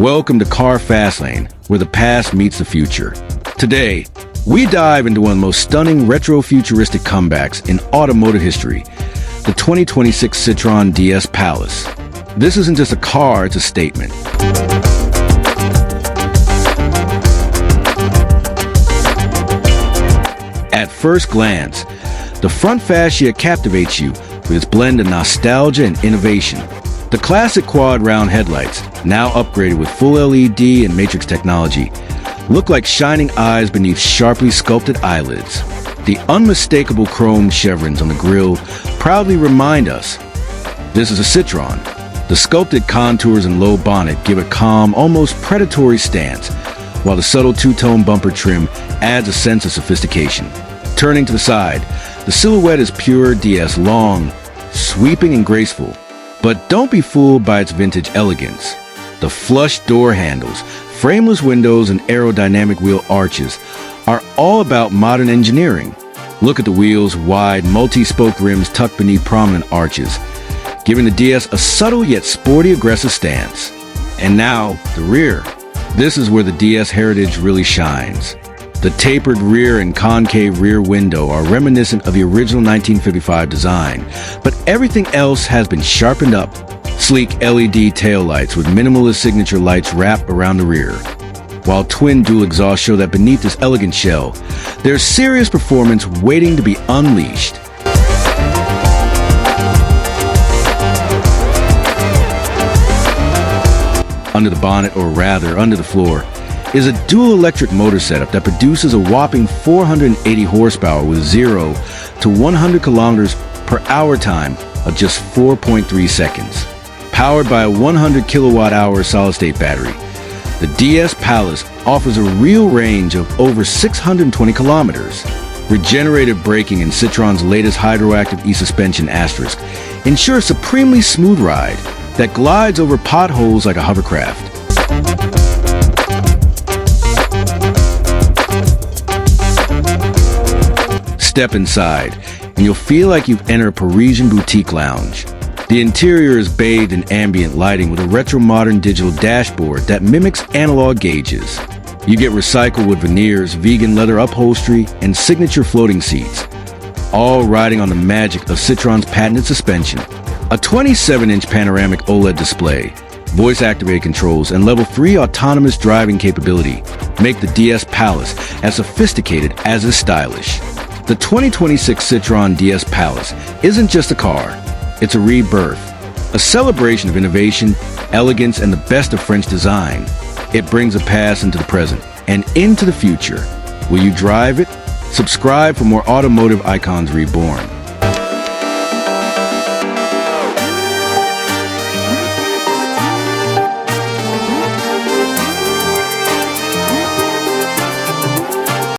Welcome to Car Fastlane, where the past meets the future. Today, we dive into one of the most stunning retro-futuristic comebacks in automotive history, the 2026 Citroen DS Pallas. This isn't just a car, it's a statement. At first glance, the front fascia captivates you with its blend of nostalgia and innovation. The classic quad-round headlights, now upgraded with full LED and matrix technology, look like shining eyes beneath sharply sculpted eyelids. The unmistakable chrome chevrons on the grille proudly remind us this is a Citroen. The sculpted contours and low bonnet give a calm, almost predatory stance, while the subtle two-tone bumper trim adds a sense of sophistication. Turning to the side, the silhouette is pure DS, long, sweeping and graceful. But don't be fooled by its vintage elegance. The flush door handles, frameless windows, and aerodynamic wheel arches are all about modern engineering. Look at the wheels' wide, multi-spoke rims tucked beneath prominent arches, giving the DS a subtle yet sporty, aggressive stance. And now, the rear. This is where the DS heritage really shines. The tapered rear and concave rear window are reminiscent of the original 1955 design, but everything else has been sharpened up. Sleek LED taillights with minimalist signature lights wrap around the rear, while twin dual exhausts show that beneath this elegant shell, there's serious performance waiting to be unleashed. Under the bonnet, or rather under the floor, is a dual electric motor setup that produces a whopping 480 horsepower with 0 to 100 kilometers per hour time of just 4.3 seconds. Powered by a 100 kilowatt-hour solid-state battery, the DS Pallas offers a real range of over 620 kilometers. Regenerative braking and Citroen's latest hydroactive e-suspension asterisk ensure a supremely smooth ride that glides over potholes like a hovercraft. Step inside, and you'll feel like you've entered a Parisian boutique lounge. The interior is bathed in ambient lighting with a retro-modern digital dashboard that mimics analog gauges. You get recycled wood veneers, vegan leather upholstery, and signature floating seats, all riding on the magic of Citroen's patented suspension. A 27-inch panoramic OLED display, voice-activated controls, and level 3 autonomous driving capability make the DS Pallas as sophisticated as it's stylish. The 2026 Citroen DS Pallas isn't just a car, it's a rebirth, a celebration of innovation, elegance, and the best of French design. It brings the past into the present and into the future. Will you drive it? Subscribe for more automotive icons reborn.